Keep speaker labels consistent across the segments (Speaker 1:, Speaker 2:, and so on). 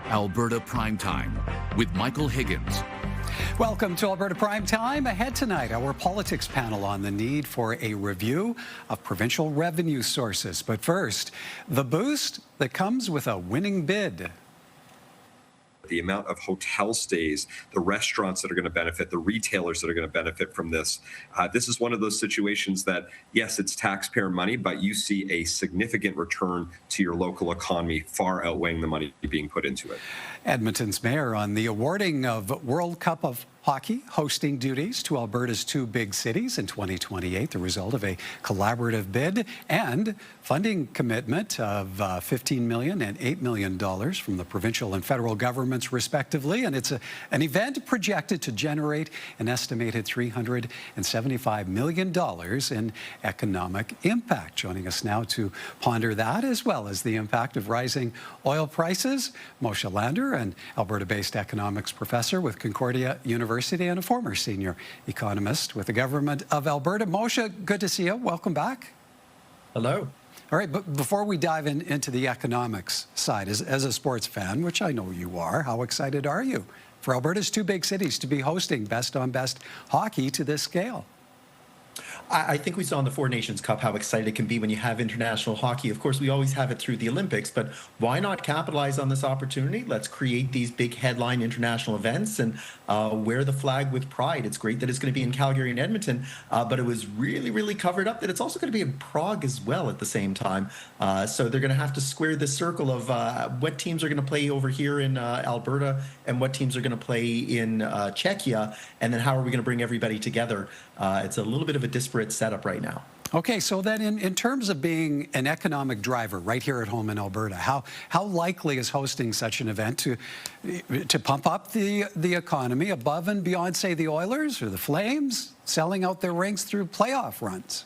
Speaker 1: Alberta Primetime with Michael Higgins.
Speaker 2: Welcome to Alberta Primetime. Ahead tonight, our politics panel on the need for a review of provincial revenue sources. But first, the boost that comes with a winning bid.
Speaker 3: The amount of hotel stays, the restaurants that are going to benefit, the retailers that are going to benefit from this. This is one of those situations that, yes, it's taxpayer money, but you see a significant return to your local economy, far outweighing the money being put into it.
Speaker 2: Edmonton's mayor on the awarding of World Cup of Hockey hosting duties to Alberta's two big cities in 2028, the result of a collaborative bid and funding commitment of $15 million and $8 million from the provincial and federal governments, respectively. And it's an event projected to generate an estimated $375 million in economic impact. Joining us now to ponder that, as well as the impact of rising oil prices, Moshe Lander, an Alberta-based economics professor with Concordia University and a former senior economist with the government of Alberta. Moshe, good to see you. Welcome back.
Speaker 4: Hello.
Speaker 2: All right, but before we dive into the economics side, as a sports fan, which I know you are, how excited are you for Alberta's two big cities to be hosting best-on-best hockey to this scale?
Speaker 4: I think we saw in the Four Nations Cup how excited it can be when you have international hockey. Of course, we always have it through the Olympics, but why not capitalize on this opportunity? Let's create these big headline international events and wear the flag with pride. It's great that it's going to be in Calgary and Edmonton, but it was really covered up that it's also going to be in Prague as well at the same time. So they're going to have to square this circle of what teams are going to play over here in Alberta and what teams are going to play in Czechia, and then how are we going to bring everybody together? It's a little bit of a disparate setup right now.
Speaker 2: Okay, so then in terms of being an economic driver right here at home in Alberta, how likely is hosting such an event to pump up the economy above and beyond, say, the Oilers or the Flames selling out their rinks through playoff runs?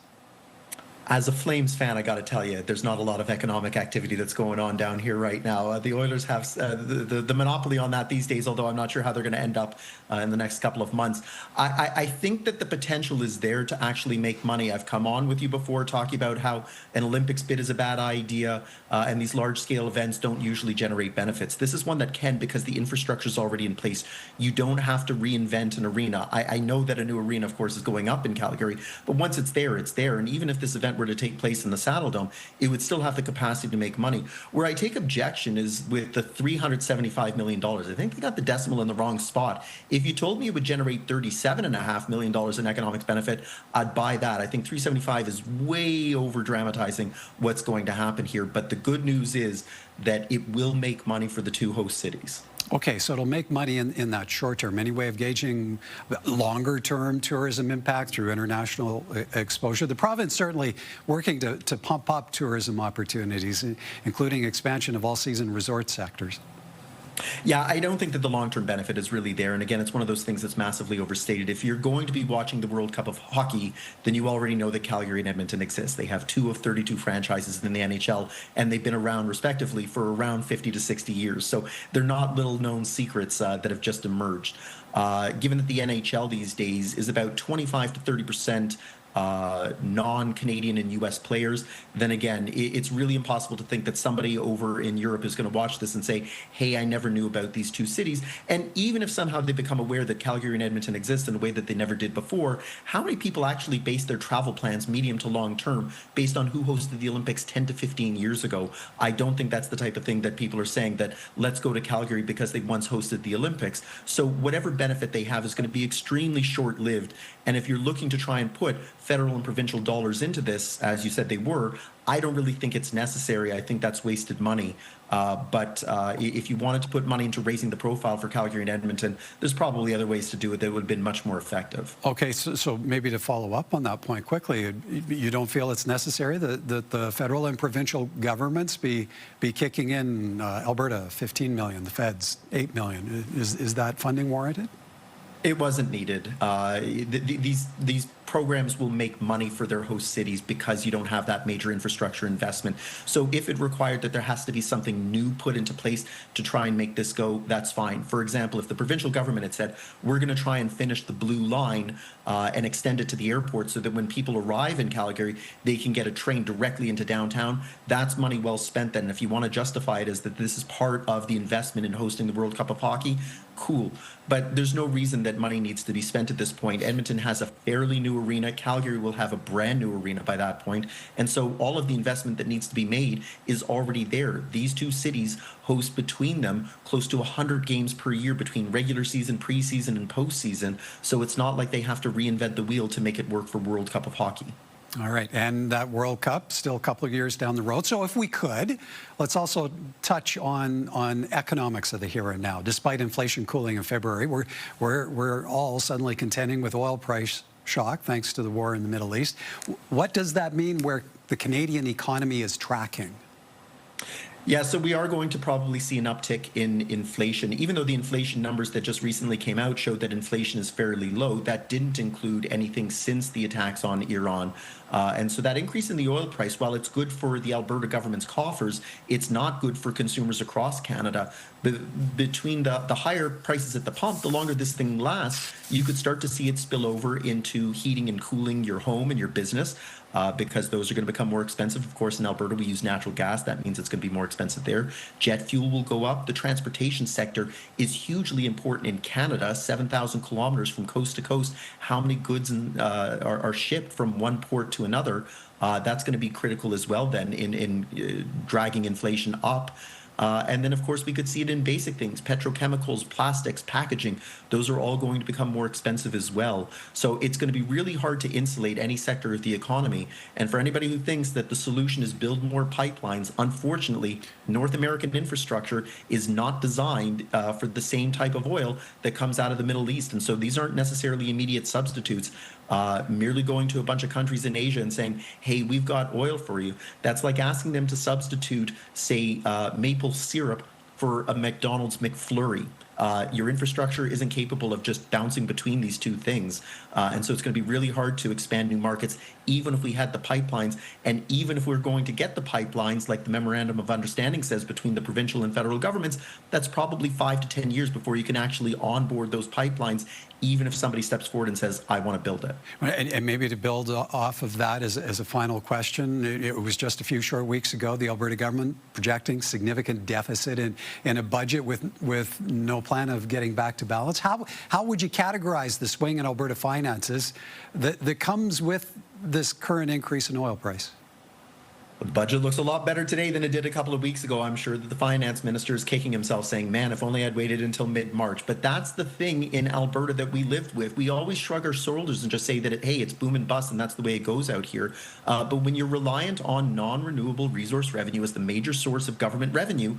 Speaker 4: As a Flames fan, I got to tell you, there's not a lot of economic activity that's going on down here right now. The Oilers have the monopoly on that these days, although I'm not sure how they're going to end up in the next couple of months. I think that the potential is there to actually make money. I've come on with you before talking about how an Olympics bid is a bad idea and these large-scale events don't usually generate benefits. This is one that can, because the infrastructure is already in place. You don't have to reinvent an arena. I know that a new arena, of course, is going up in Calgary, but once it's there, it's there. And even if this event were to take place in the Saddle Dome, it would still have the capacity to make money. Where I take objection is with the $375 million. I think they got the decimal in the wrong spot. If you told me it would generate $37.5 million in economic benefit, I'd buy that. I think 375 is way over dramatizing what's going to happen here. But the good news is that it will make money for the two host cities.
Speaker 2: Okay, so it'll make money in that short term. Any way of gauging longer term tourism impact through international exposure? The province certainly working to pump up tourism opportunities, including expansion of all season resort sectors.
Speaker 4: Yeah, I don't think that the long-term benefit is really there. And again, it's one of those things that's massively overstated. If you're going to be watching the World Cup of Hockey, then you already know that Calgary and Edmonton exist. They have 2 of 32 franchises in the NHL, and they've been around respectively for around 50 to 60 years. So they're not little-known secrets that have just emerged. Given that the NHL these days is about 25 to 30% non-Canadian and U.S. players, then again, it's really impossible to think that somebody over in Europe is going to watch this and say, hey, I never knew about these two cities. And even if somehow they become aware that Calgary and Edmonton exist in a way that they never did before, how many people actually base their travel plans medium to long term based on who hosted the Olympics 10 to 15 years ago? I don't think that's the type of thing that people are saying, that let's go to Calgary because they once hosted the Olympics. So whatever benefit they have is going to be extremely short-lived. And if you're looking to try and put federal and provincial dollars into this, as you said they were, I don't really think it's necessary. I think that's wasted money. But if you wanted to put money into raising the profile for Calgary and Edmonton, there's probably other ways to do it that would have been much more effective.
Speaker 2: Okay, so maybe to follow up on that point quickly, you don't feel it's necessary that the federal and provincial governments be kicking in Alberta $15 million, the feds $8 million? Is that funding warranted?
Speaker 4: It wasn't needed. These programs will make money for their host cities because you don't have that major infrastructure investment. So if it required that there has to be something new put into place to try and make this go, that's fine. For example, if the provincial government had said, we're going to try and finish the blue line and extend it to the airport so that when people arrive in Calgary, they can get a train directly into downtown, that's money well spent then. If you want to justify it as that this is part of the investment in hosting the World Cup of Hockey, cool. But there's no reason that money needs to be spent at this point. Edmonton has a fairly new arena. Calgary will have a brand new arena by that point. And so all of the investment that needs to be made is already there. These two cities host between them close to 100 games per year between regular season, preseason, and postseason. So it's not like they have to reinvent the wheel to make it work for World Cup of Hockey.
Speaker 2: All right, and that World Cup still a couple of years down the road. So if we could, let's also touch on economics of the here and now. Despite inflation cooling in February, we're all suddenly contending with oil price shock thanks to the war in the Middle East. What does that mean where the Canadian economy is tracking?
Speaker 4: Yeah, so we are going to probably see an uptick in inflation. Even though the inflation numbers that just recently came out showed that inflation is fairly low, that didn't include anything since the attacks on Iran. And so that increase in the oil price, while it's good for the Alberta government's coffers, it's not good for consumers across Canada. Between the higher prices at the pump, the longer this thing lasts, you could start to see it spill over into heating and cooling your home and your business. Because those are going to become more expensive. Of course, in Alberta, we use natural gas. That means it's going to be more expensive there. Jet fuel will go up. The transportation sector is hugely important in Canada, 7,000 kilometers from coast to coast. How many goods are shipped from one port to another? That's going to be critical as well then in dragging inflation up. And then, of course, we could see it in basic things, petrochemicals, plastics, packaging. Those are all going to become more expensive as well. So it's going to be really hard to insulate any sector of the economy. And for anybody who thinks that the solution is build more pipelines, unfortunately, North American infrastructure is not designed for the same type of oil that comes out of the Middle East. And so these aren't necessarily immediate substitutes. Merely going to a bunch of countries in Asia and saying, hey, we've got oil for you. That's like asking them to substitute, say, maple syrup for a McDonald's McFlurry. Your infrastructure isn't capable of just bouncing between these two things. And so it's going to be really hard to expand new markets, even if we had the pipelines. And even if we're going to get the pipelines, like the Memorandum of Understanding says, between the provincial and federal governments, that's probably 5 to 10 years before you can actually onboard those pipelines, even if somebody steps forward and says, I want to build it.
Speaker 2: And maybe to build off of that as a final question, it was just a few short weeks ago, the Alberta government projecting significant deficit in a budget with no plan of getting back to balance. How would you categorize the swing in Alberta finances that comes with this current increase in oil price?
Speaker 4: The budget looks a lot better today than it did a couple of weeks ago. I'm sure that the finance minister is kicking himself saying, man, if only I'd waited until mid-March. But that's the thing in Alberta that we lived with. We always shrug our shoulders and just say that, hey, it's boom and bust, and that's the way it goes out here. But when you're reliant on non-renewable resource revenue as the major source of government revenue,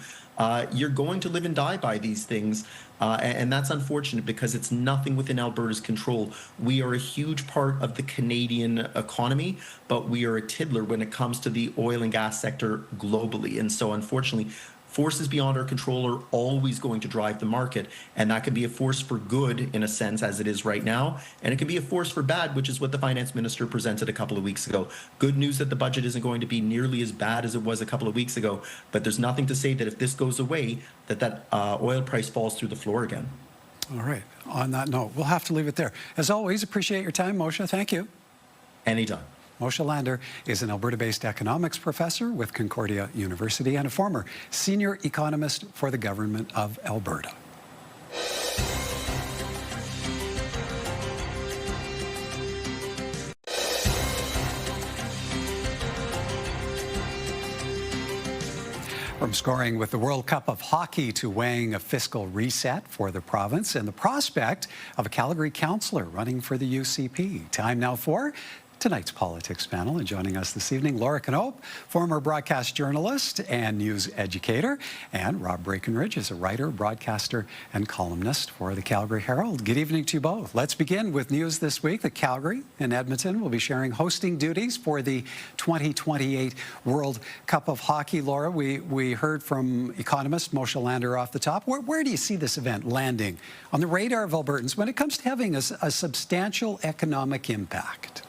Speaker 4: you're going to live and die by these things. And that's unfortunate because it's nothing within Alberta's control. We are a huge part of the Canadian economy, but we are a tiddler when it comes to the oil and gas sector globally. And so unfortunately, forces beyond our control are always going to drive the market. And that can be a force for good in a sense, as it is right now. And it can be a force for bad, which is what the finance minister presented a couple of weeks ago. Good news that the budget isn't going to be nearly as bad as it was a couple of weeks ago. But there's nothing to say that if this goes away, that oil price falls through the floor again.
Speaker 2: All right. On that note, we'll have to leave it there. As always, appreciate your time, Moshe. Thank you.
Speaker 4: Anytime.
Speaker 2: Moshe Lander is an Alberta-based economics professor with Concordia University and a former senior economist for the government of Alberta. From scoring with the World Cup of Hockey to weighing a fiscal reset for the province and the prospect of a Calgary councillor running for the UCP. Time now for tonight's politics panel, and joining us this evening, Laura Knope, former broadcast journalist and news educator, and Rob Breckenridge is a writer, broadcaster, and columnist for the Calgary Herald. Good evening to you both. Let's begin with news this week that Calgary and Edmonton will be sharing hosting duties for the 2028 World Cup of Hockey. Laura, we heard from economist Moshe Lander off the top. Where do you see this event landing on the radar of Albertans when it comes to having a substantial economic impact?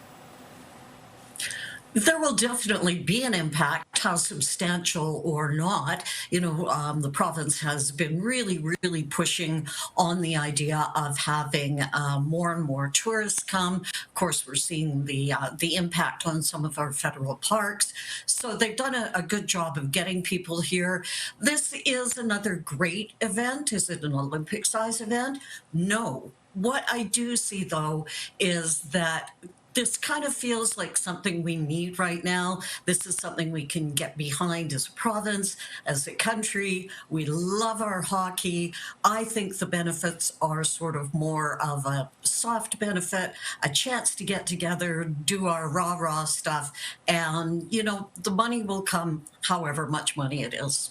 Speaker 5: There will definitely be an impact, how substantial or not. The province has been really pushing on the idea of having more and more tourists come. Of course, we're seeing the impact on some of our federal parks. So they've done a good job of getting people here. This is another great event. Is it an Olympic-size event? No. What I do see, though, is that this kind of feels like something we need right now. This is something we can get behind as a province, as a country. We love our hockey. I think the benefits are sort of more of a soft benefit, a chance to get together, do our rah-rah stuff, and, the money will come however much money it is.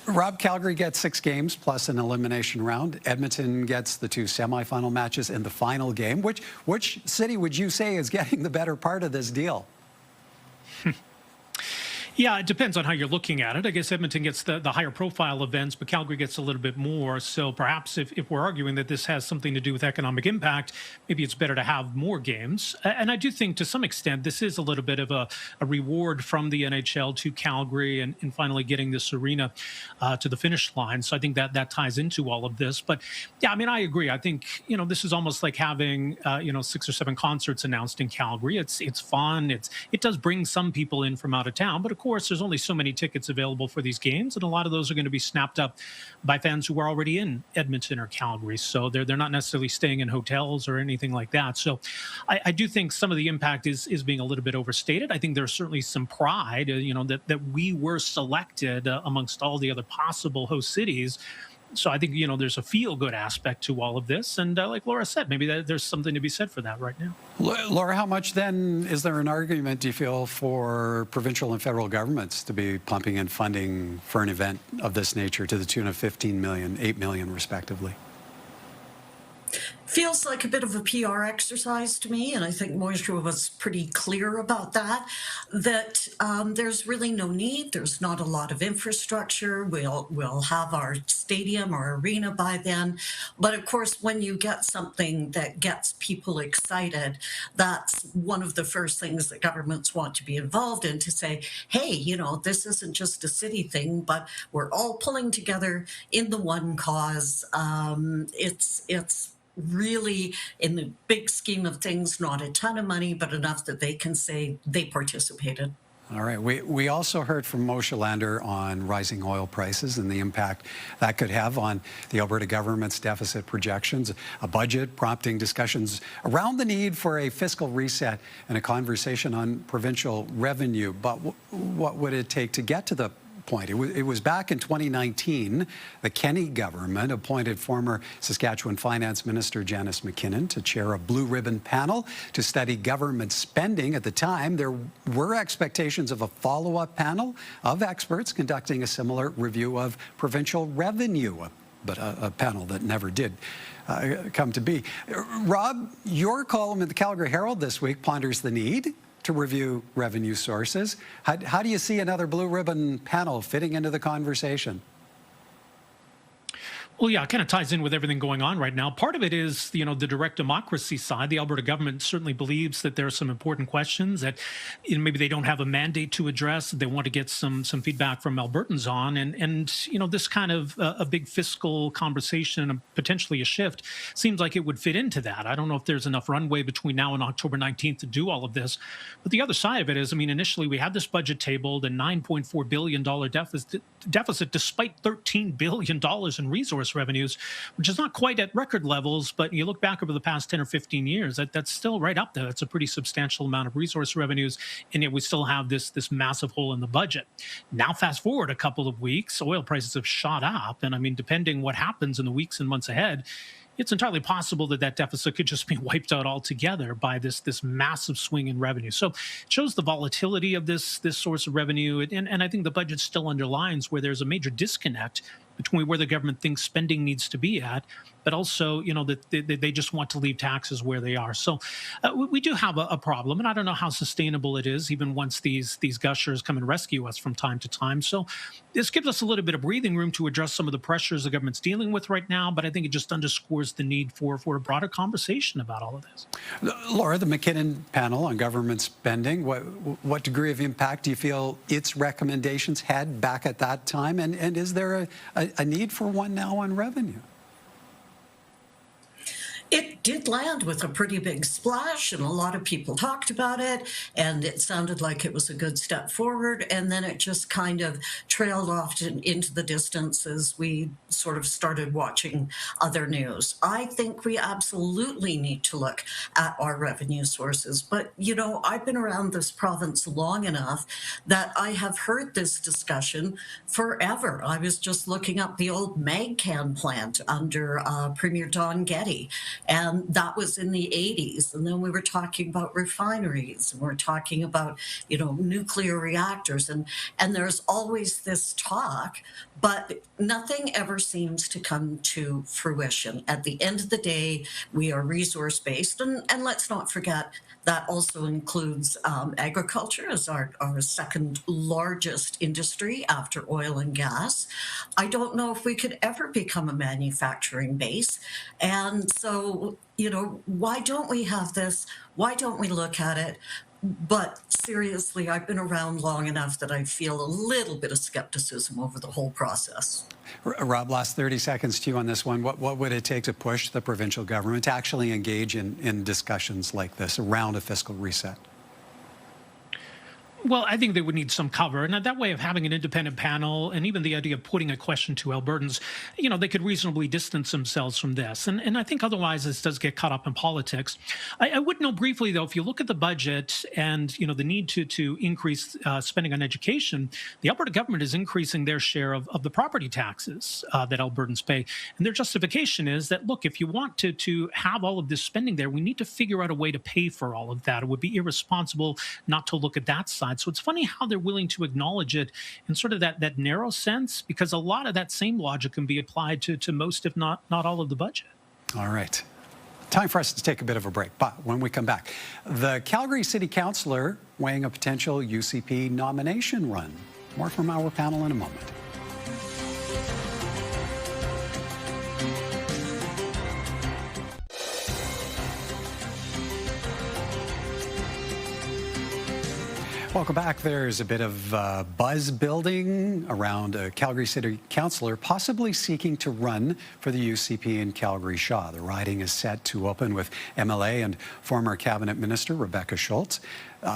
Speaker 2: Rob, Calgary gets 6 games plus an elimination round. Edmonton gets the 2 semifinal matches and the final game. Which city would you say is getting the better part of this deal?
Speaker 6: Yeah, it depends on how you're looking at it. I guess Edmonton gets the higher profile events, but Calgary gets a little bit more. So perhaps if we're arguing that this has something to do with economic impact, maybe it's better to have more games. And I do think to some extent this is a little bit of a reward from the NHL to Calgary and finally getting this arena to the finish line. So I think that ties into all of this. But yeah, I mean, I agree. I think, this is almost like having, 6 or 7 concerts announced in Calgary. It's fun. It does bring some people in from out of town, but of course, there's only so many tickets available for these games, and a lot of those are going to be snapped up by fans who are already in Edmonton or Calgary. So they're not necessarily staying in hotels or anything like that. So I do think some of the impact is being a little bit overstated. I think there's certainly some pride, that we were selected amongst all the other possible host cities. So I think, there's a feel-good aspect to all of this. And like Laura said, maybe there's something to be said for that right now.
Speaker 2: Laura, how much then is there an argument, do you feel, for provincial and federal governments to be pumping in funding for an event of this nature to the tune of $15 million, $8 million, respectively?
Speaker 5: Feels like a bit of a PR exercise to me, and I think Moisture was pretty clear about that there's really no need. There's not a lot of infrastructure. We'll have our stadium or arena by then. But of course, when you get something that gets people excited, that's one of the first things that governments want to be involved in, to say, hey, this isn't just a city thing, but we're all pulling together in the one cause. It's really, in the big scheme of things, not a ton of money, but enough that they can say they participated.
Speaker 2: All right. We also heard from Moshe Lander on rising oil prices and the impact that could have on the Alberta government's deficit projections, a budget prompting discussions around the need for a fiscal reset and a conversation on provincial revenue. But what would it take to get to the point? It was back in 2019, the Kenney government appointed former Saskatchewan Finance Minister Janice McKinnon to chair a blue ribbon panel to study government spending. At the time, there were expectations of a follow-up panel of experts conducting a similar review of provincial revenue, but a panel that never did come to be. Rob, your column in the Calgary Herald this week ponders the need to review revenue sources. How do you see another blue ribbon panel fitting into the conversation?
Speaker 6: Well, yeah, it kind of ties in with everything going on right now. Part of it is, the direct democracy side. The Alberta government certainly believes that there are some important questions that maybe they don't have a mandate to address. They want to get some feedback from Albertans on. And this kind of a big fiscal conversation, and potentially a shift, seems like it would fit into that. I don't know if there's enough runway between now and October 19th to do all of this. But the other side of it is, initially we had this budget tabled, a $9.4 billion deficit despite $13 billion in resource revenues, which is not quite at record levels, but you look back over the past 10 or 15 years, that's still right up there. That's a pretty substantial amount of resource revenues, and yet we still have this massive hole in the budget. Now, fast forward a couple of weeks, oil prices have shot up, and depending what happens in the weeks and months ahead, it's entirely possible that deficit could just be wiped out altogether by this massive swing in revenue. So it shows the volatility of this source of revenue, and I think the budget still underlines where there's a major disconnect between where the government thinks spending needs to be at, but also, that they just want to leave taxes where they are. So we do have a problem, and I don't know how sustainable it is, even once these gushers come and rescue us from time to time. So this gives us a little bit of breathing room to address some of the pressures the government's dealing with right now, but I think it just underscores the need for a broader conversation about all of this.
Speaker 2: Laura, the McKinnon panel on government spending, what degree of impact do you feel its recommendations had back at that time? And is there a need for one now on revenue?
Speaker 5: It did land with a pretty big splash, and a lot of people talked about it, and it sounded like it was a good step forward, and then it just kind of trailed off into the distance as we sort of started watching other news. I think we absolutely need to look at our revenue sources, but I've been around this province long enough that I have heard this discussion forever. I was just looking up the old MagCan plant under Premier Don Getty, and that was in the 80s. And then we were talking about refineries, and we're talking about, nuclear reactors. And there's always this talk, but nothing ever seems to come to fruition. At the end of the day, we are resource-based. And let's not forget, that also includes agriculture as our second largest industry after oil and gas. I don't know if we could ever become a manufacturing base. And so, why don't we have this? Why don't we look at it? But seriously, I've been around long enough that I feel a little bit of skepticism over the whole process.
Speaker 2: Rob, last 30 seconds to you on this one. What would it take to push the provincial government to actually engage in discussions like this around a fiscal reset?
Speaker 6: Well, I think they would need some cover. And that way of having an independent panel, and even the idea of putting a question to Albertans, they could reasonably distance themselves from this. And I think otherwise this does get caught up in politics. I would note briefly, though, if you look at the budget and, the need to increase spending on education, the Alberta government is increasing their share of the property taxes that Albertans pay. And their justification is that, look, if you want to have all of this spending there, we need to figure out a way to pay for all of that. It would be irresponsible not to look at that side. So it's funny how they're willing to acknowledge it in sort of that narrow sense, because a lot of that same logic can be applied to most, if not all, of the budget.
Speaker 2: All right. Time for us to take a bit of a break. But when we come back, the Calgary City Councillor weighing a potential UCP nomination run. More from our panel in a moment. Welcome back. There's a bit of buzz building around a Calgary City Councillor possibly seeking to run for the UCP in Calgary Shaw. The riding is set to open with MLA and former Cabinet Minister Rebecca Schultz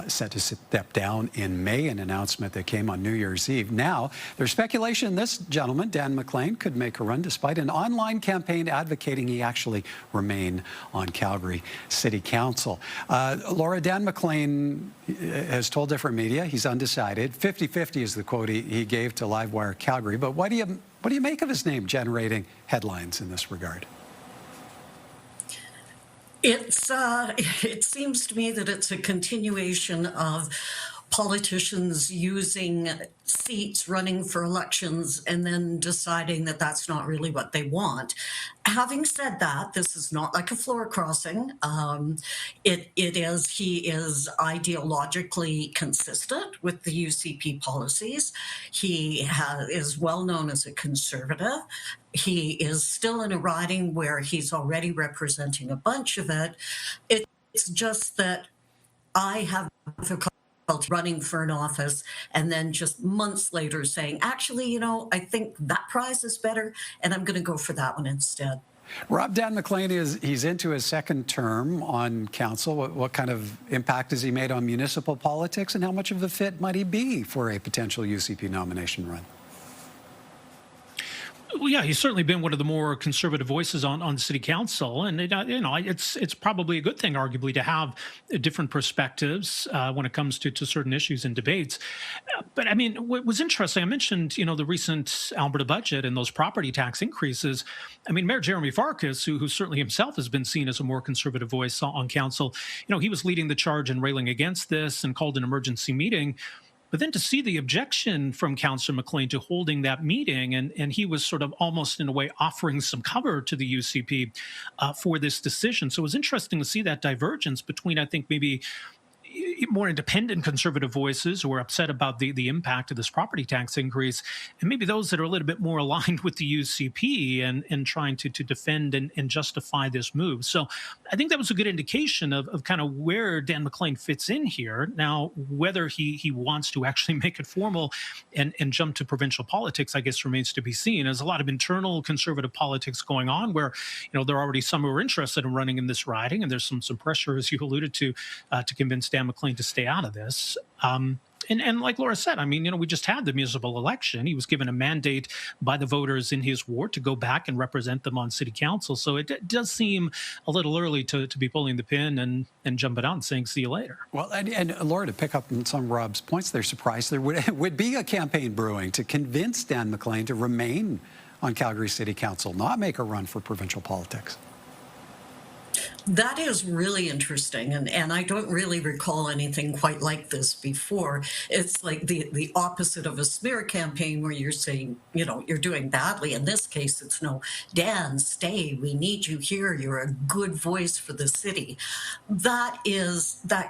Speaker 2: set to step down in May, an announcement that came on New Year's Eve. Now, there's speculation this gentleman, Dan McLean, could make a run despite an online campaign advocating he actually remain on Calgary City Council. Laura, Dan McLean has told different media he's undecided. 50-50 is the quote he gave to Livewire Calgary. But what do you make of his name generating headlines in this regard?
Speaker 5: It seems to me that it's a continuation of politicians using seats, running for elections, and then deciding that that's not really what they want. Having said that, this is not like a floor crossing. He is ideologically consistent with the UCP policies. He is well known as a conservative. He is still in a riding where he's already representing a bunch of it. It's just that I have difficulty running for an office and then just months later saying, actually, I think that prize is better and I'm going to go for that one instead.
Speaker 2: Rob, Dan McLean, he's into his second term on council. What kind of impact has he made on municipal politics, and how much of a fit might he be for a potential UCP nomination run?
Speaker 6: Well, yeah, he's certainly been one of the more conservative voices on city council, and it's probably a good thing, arguably, to have different perspectives when it comes to certain issues and debates. But I mean, what was interesting, I mentioned the recent Alberta budget and those property tax increases. I mean, Mayor Jeremy Farkas, who certainly himself has been seen as a more conservative voice on council, he was leading the charge and railing against this and called an emergency meeting. But then to see the objection from Councillor McLean to holding that meeting, and he was sort of almost in a way offering some cover to the UCP for this decision. So it was interesting to see that divergence between, I think, maybe more independent conservative voices who are upset about the impact of this property tax increase, and maybe those that are a little bit more aligned with the UCP and trying to defend and justify this move. So I think that was a good indication of kind of where Dan McLean fits in here. Now, whether he wants to actually make it formal and jump to provincial politics, I guess remains to be seen. There's a lot of internal conservative politics going on where, there are already some who are interested in running in this riding, and there's some pressure, as you alluded to convince Dan McLean to stay out of this. And like Laura said, I mean, we just had the municipal election. He was given a mandate by the voters in his ward to go back and represent them on city council. So it does seem a little early to be pulling the pin and jumping out and saying, see you later. Well,
Speaker 2: and Laura, to pick up on some of Rob's points, they're surprised there would be a campaign brewing to convince Dan McLean to remain on Calgary City Council, not make a run for provincial politics.
Speaker 5: That is really interesting, and I don't really recall anything quite like this before. It's like the opposite of a smear campaign where you're saying, you're doing badly. In this case, it's no, Dan, stay, we need you here, you're a good voice for the city. That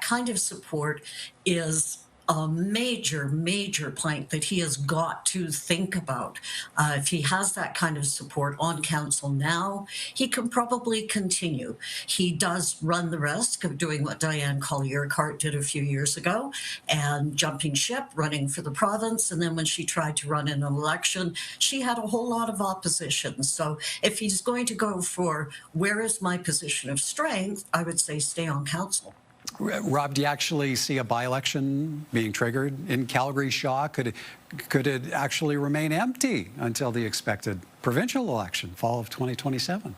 Speaker 5: kind of support is a major plank that he has got to think about. If he has that kind of support on council now, he can probably continue. He does run the risk of doing what Diane Collier-Cart did a few years ago and jumping ship, running for the province. And then when she tried to run in an election, she had a whole lot of opposition. So if he's going to go for where is my position of strength, I would say stay on council.
Speaker 2: Rob, do you actually see a by-election being triggered in Calgary Shaw? Could it actually remain empty until the expected provincial election, fall of 2027?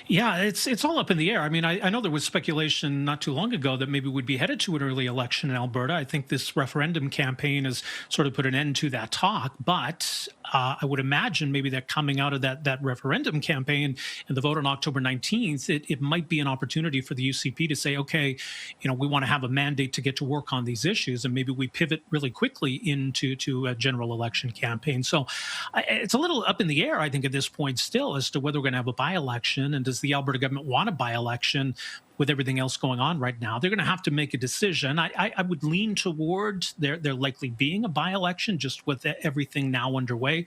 Speaker 6: Yeah, it's all up in the air. I mean, I know there was speculation not too long ago that maybe we'd be headed to an early election in Alberta. I think this referendum campaign has sort of put an end to that talk. But I would imagine maybe that coming out of that referendum campaign and the vote on October 19th, it might be an opportunity for the UCP to say, okay, we want to have a mandate to get to work on these issues, and maybe we pivot really quickly into a general election campaign. So it's a little up in the air, I think, at this point still as to whether we're going to have a by-election, and does the Alberta government want a by-election with everything else going on right now. They're going to have to make a decision. I would lean towards there likely being a by-election just with everything now underway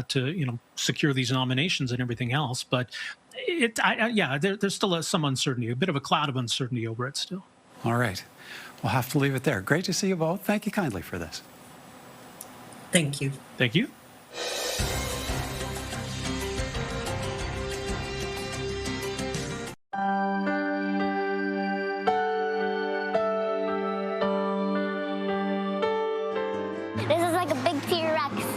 Speaker 6: to secure these nominations and everything else. But there's still some uncertainty, a bit of a cloud of uncertainty over it still.
Speaker 2: All right. We'll have to leave it there. Great to see you both. Thank you kindly for this.
Speaker 5: Thank you.
Speaker 6: Thank you.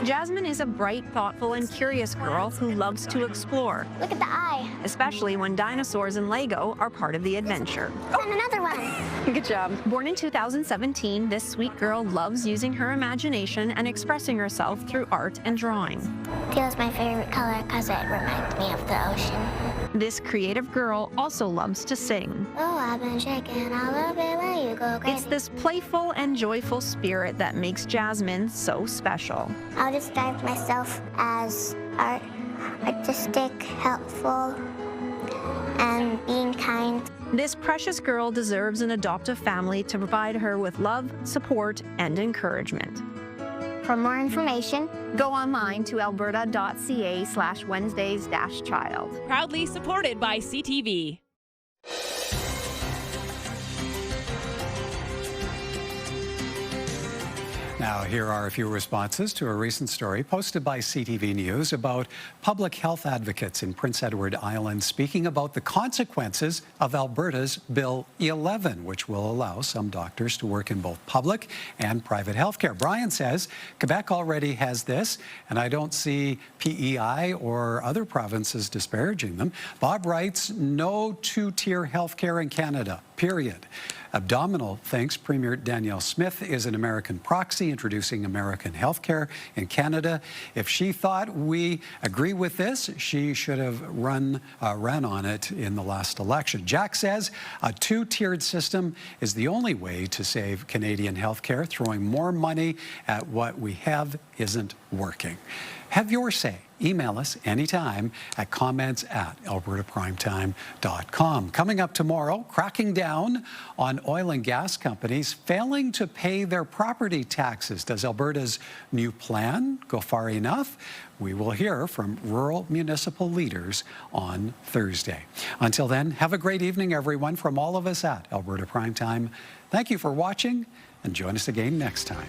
Speaker 7: Jasmine is a bright, thoughtful, and curious girl who loves to explore.
Speaker 8: Look at the eye.
Speaker 7: Especially when dinosaurs and Lego are part of the adventure.
Speaker 8: And another one.
Speaker 7: Good job. Born in 2017, this sweet girl loves using her imagination and expressing herself through art and drawing.
Speaker 8: Teal is my favorite color because it reminds me of the ocean.
Speaker 7: This creative girl also loves to sing.
Speaker 8: Oh, I've been shaking. I love it when you go crazy.
Speaker 7: It's this playful and joyful spirit that makes Jasmine so special.
Speaker 8: I'll describe myself as artistic, helpful, and being kind.
Speaker 7: This precious girl deserves an adoptive family to provide her with love, support, and encouragement.
Speaker 8: For more information,
Speaker 7: go online to alberta.ca/Wednesdays-child.
Speaker 9: Proudly supported by CTV.
Speaker 2: Now, here are a few responses to a recent story posted by CTV News about public health advocates in Prince Edward Island speaking about the consequences of Alberta's Bill 11, which will allow some doctors to work in both public and private health care. Brian says Quebec already has this, and I don't see PEI or other provinces disparaging them. Bob writes, no two-tier health care in Canada. period. Abdominal thinks Premier Danielle Smith is an American proxy introducing American healthcare in Canada. If she thought we agree with this, she should have ran on it in the last election. Jack says a two-tiered system is the only way to save Canadian healthcare. Throwing more money at what we have isn't working. Have your say. Email us anytime at comments@albertaprimetime.com. Coming up tomorrow, cracking down on oil and gas companies failing to pay their property taxes. Does Alberta's new plan go far enough? We will hear from rural municipal leaders on Thursday. Until then, have a great evening, everyone, from all of us at Alberta Primetime. Thank you for watching, and join us again next time.